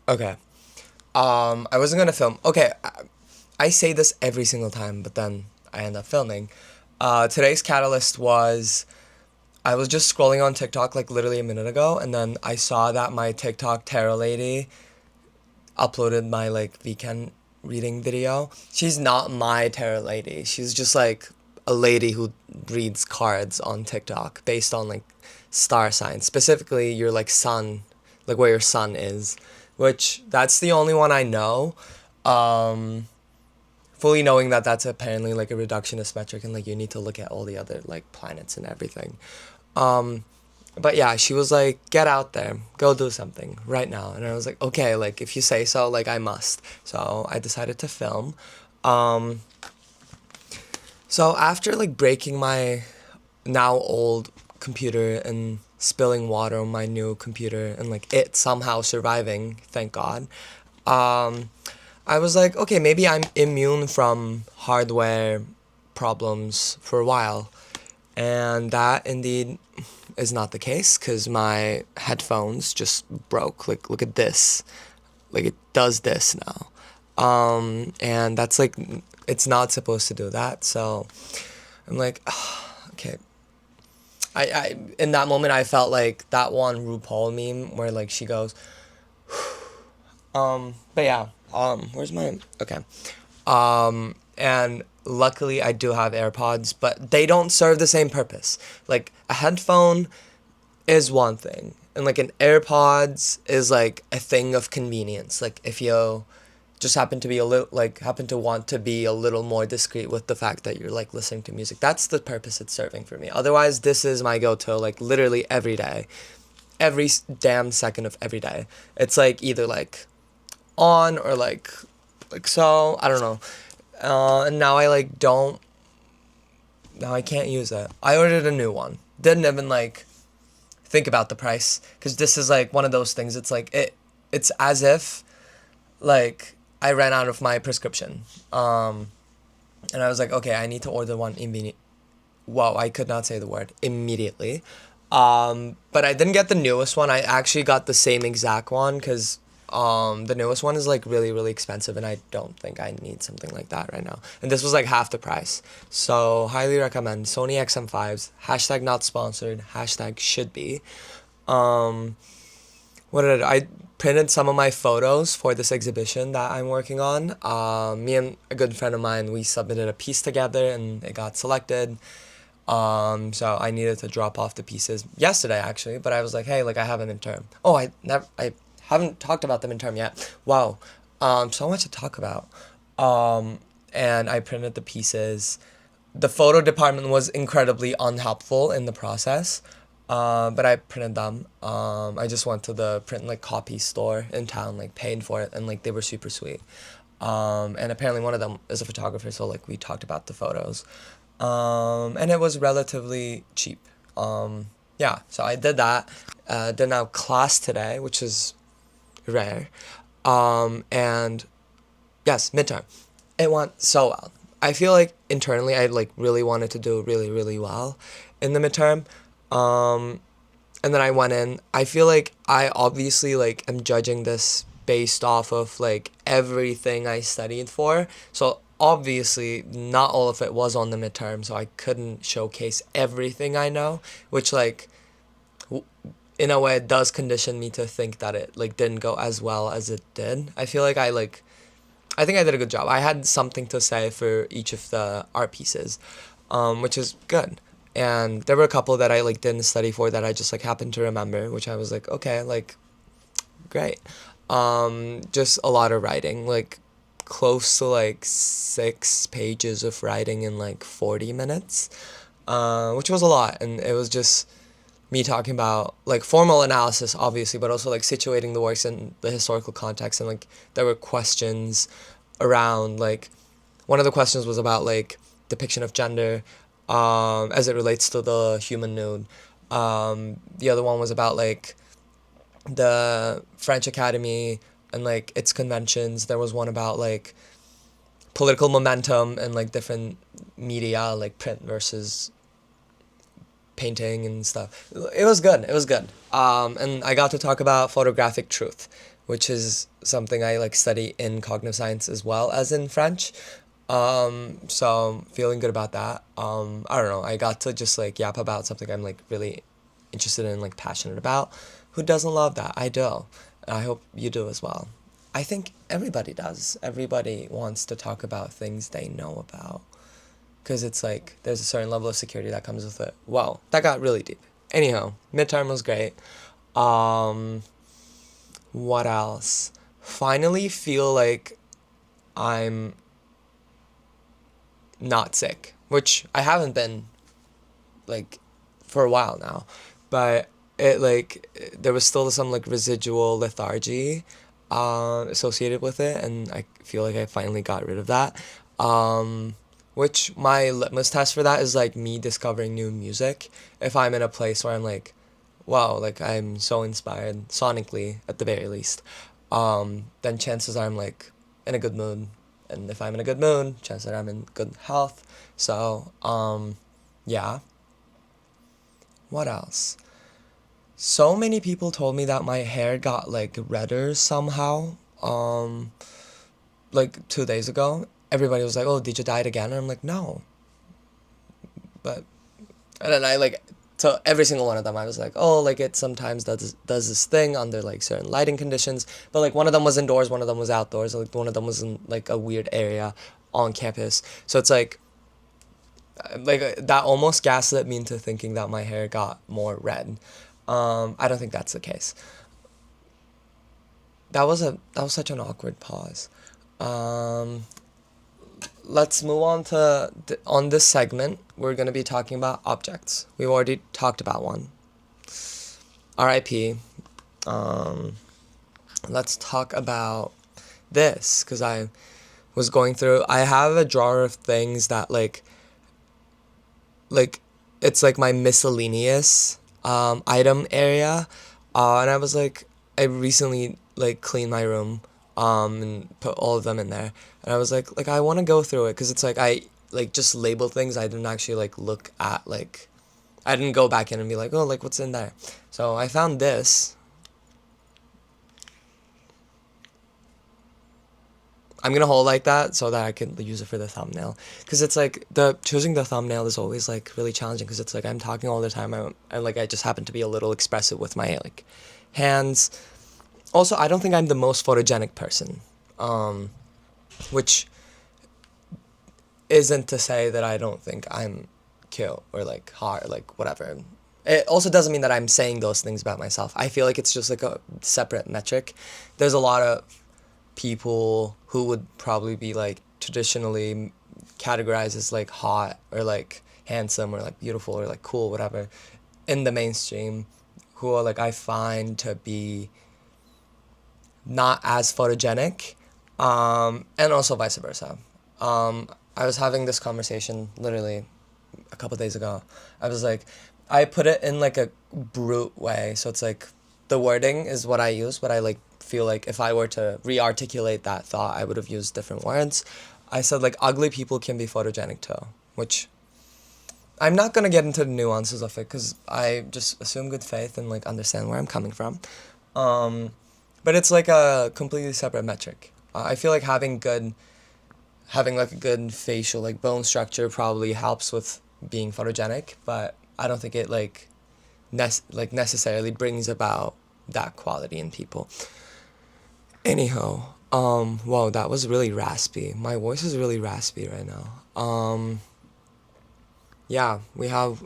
Okay. I wasn't gonna film. Okay, I say this every single time, but then I end up filming. Today's catalyst was I was just scrolling on TikTok like literally a minute ago, and then I saw that my TikTok tarot lady uploaded my like weekend reading video. She's not my tarot lady. She's just like a lady who reads cards on TikTok based on like star signs, specifically your like sun, like where your sun is, which that's the only one I know. Um, Fully knowing that that's apparently like a reductionist metric and like you need to look at all the other like planets and everything. Um, but yeah, she was like, get out there, go do something right now. And I was like, okay, like if you say so, like I must. So I decided to film. Um, so after like breaking my now old computer and spilling water on my new computer and like it somehow surviving, thank God, um, I was like, okay, maybe I'm immune from hardware problems for a while. And that indeed is not the case because my headphones just broke. Like, look at this. Like, it does this now. And that's like, it's not supposed to do that. So I'm like, okay. In that moment, I felt like that one RuPaul meme where like she goes, but yeah, where's my, okay. And luckily I do have AirPods, but they don't serve the same purpose. Like a headphone is one thing, and like an AirPods is like a thing of convenience. Like if you just happen to be a little like happen to want to be a little more discreet with the fact that you're like listening to music. That's the purpose it's serving for me. Otherwise, this is my go-to like literally every day. Every damn second of every day. It's like either like on or like so, I don't know. And now I like don't now I can't use it. I ordered a new one. Didn't even like think about the price because this is like one of those things. It's like it's as if like I ran out of my prescription. And I was like, okay, I need to order one immediately. Wow, I could not say the word immediately. But I didn't get the newest one. I actually got the same exact one because the newest one is like really, really expensive, and I don't think I need something like that right now. And this was like half the price. So, highly recommend Sony XM5s. Hashtag not sponsored. Hashtag should be. Um, what did I printed some of my photos for this exhibition that I'm working on. Me and a good friend of mine, we submitted a piece together and it got selected. So I needed to drop off the pieces yesterday actually, but I was like, hey, like I have a midterm. Oh, I haven't talked about the midterm yet. Wow. So much to talk about. Um, and I printed the pieces. The photo department was incredibly unhelpful in the process. But I printed them. I just went to the print like copy store in town, like paid for it, and like they were super sweet. And apparently one of them is a photographer, so like we talked about the photos. And it was relatively cheap. Yeah, so I did that. Did now class today, which is rare. And yes, midterm. It went so well. I feel like internally I like really wanted to do really, really well in the midterm. Um, and then I went in. I feel like I obviously like am judging this based off of like everything I studied for. So obviously not all of it was on the midterm, so I couldn't showcase everything I know, which like in a way it does condition me to think that it like didn't go as well as it did. I feel like I think I did a good job. I had something to say for each of the art pieces, which is good. And there were a couple that I like didn't study for that I just like happened to remember, which I was like, okay, like great. Just a lot of writing, like close to like 6 pages of writing in like 40 minutes, which was a lot, and it was just me talking about like formal analysis obviously but also like situating the works in the historical context, and like there were questions around like one of the questions was about like depiction of gender as it relates to the human nude. The other one was about like the French Academy and like its conventions. There was one about like political momentum and like different media, like print versus painting and stuff. It was good. It was good. And I got to talk about photographic truth, which is something I like study in cognitive science as well as in French. So feeling good about that. I don't know. I got to just like yap about something I'm like really interested in, like passionate about. Who doesn't love that? I do. I hope you do as well. I think everybody does. Everybody wants to talk about things they know about. Because it's like, there's a certain level of security that comes with it. Wow, that got really deep. Anyhow, midterm was great. Um, what else? Finally feel like I'm not sick, which I haven't been like for a while now, but it like there was still some like residual lethargy associated with it, and I feel like I finally got rid of that. Um, which my litmus test for that is like me discovering new music. If I'm in a place where I'm like, wow, like I'm so inspired sonically at the very least, then chances are I'm like in a good mood, and if I'm in a good mood, chances are I'm in good health. So yeah. What else? So many people told me that my hair got like redder somehow. Like 2 days ago, everybody was like, "Oh, did you dye it again?" And I'm like, "No," but and then I like to every single one of them, I was like, "Oh, like it sometimes does this thing under like certain lighting conditions." But like one of them was indoors, one of them was outdoors. Like one of them was in like a weird area on campus. So it's like that almost gaslit me into thinking that my hair got more red. I don't think that's the case. That was such an awkward pause. Um, let's move on to on this segment. We're gonna be talking about objects. We've already talked about one. R.I.P. Um, let's talk about this because I was going through. I have a drawer of things that like it's like my miscellaneous item area, and I was like, I recently like cleaned my room, and put all of them in there, and I was like I want to go through it because it's like I like just label things. I didn't actually like look at like I didn't go back in and be like, oh, like what's in there. So I found this. I'm gonna hold like that so that I can use it for the thumbnail. Cause it's like the choosing the thumbnail is always like really challenging. Cause it's like I'm talking all the time. I like I just happen to be a little expressive with my like hands. Also, I don't think I'm the most photogenic person. Um, which isn't to say that I don't think I'm cute or like hot or like whatever. It also doesn't mean that I'm saying those things about myself. I feel like it's just like a separate metric. There's a lot of people who would probably be like traditionally categorized as like hot or like handsome or like beautiful or like cool, whatever, in the mainstream, who are like I find to be not as photogenic, and also vice versa. I was having this conversation literally a couple days ago. I was like, I put it in like a brute way, so it's like the wording is what I use, but I like feel like if I were to re-articulate that thought, I would have used different words. I said like ugly people can be photogenic too, which I'm not gonna get into the nuances of it because I just assume good faith and like understand where I'm coming from. Um, but it's like a completely separate metric. I feel like having like a good facial like bone structure probably helps with being photogenic, but I don't think it like necessarily brings about that quality in people. Anyhow, wow, that was really raspy. My voice is really raspy right now. Yeah, we have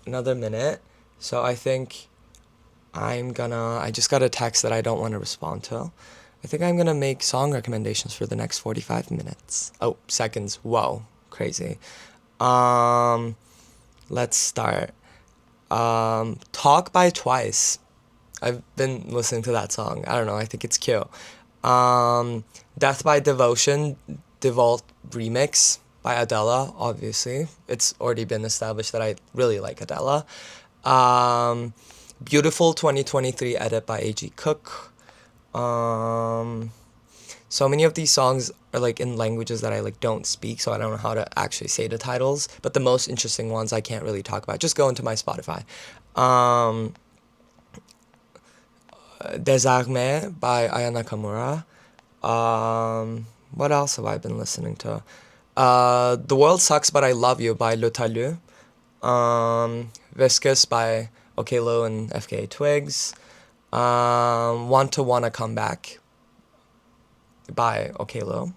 another minute, so I think I just got a text that I don't want to respond to. I think I'm gonna make song recommendations for the next 45 minutes. Oh, seconds. Whoa, crazy. Um, let's start. Talk by Twice. I've been listening to that song. I don't know. I think it's cute. Um, Death by Devotion, Devault remix by Adele. Obviously, it's already been established that I really like Adele. Um, Beautiful 2023 edit by A.G. Cook. Um, so many of these songs are like in languages that I like don't speak, so I don't know how to actually say the titles. But the most interesting ones I can't really talk about. Just go into my Spotify. Um, Desarme by Aya Nakamura. What else have I been listening to? The World Sucks But I Love You by Le Talu. Viscous by Okelo and FKA Twigs. Want to Wanna Come Back by Okelo,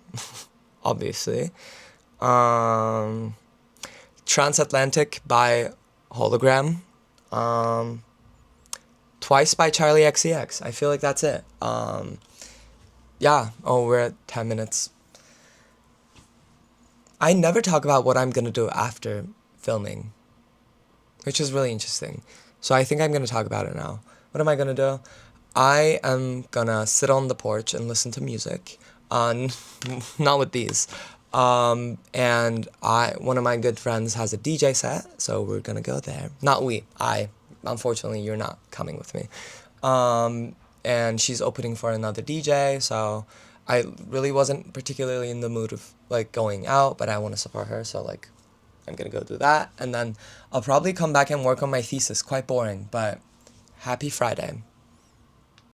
obviously. Transatlantic by Hologram. Twice by Charlie XCX. I feel like that's it. Yeah. Oh, we're at 10 minutes. I never talk about what I'm gonna do after filming, which is really interesting. So I think I'm gonna talk about it now. What am I gonna do? I am gonna sit on the porch and listen to music. Not with these. And one of my good friends has a DJ set, so we're gonna go there. Not we. I. Unfortunately, you're not coming with me. And she's opening for another DJ, so I really wasn't particularly in the mood of like going out, but I want to support her, so like I'm gonna go do that, and then I'll probably come back and work on my thesis. Quite boring, but happy Friday.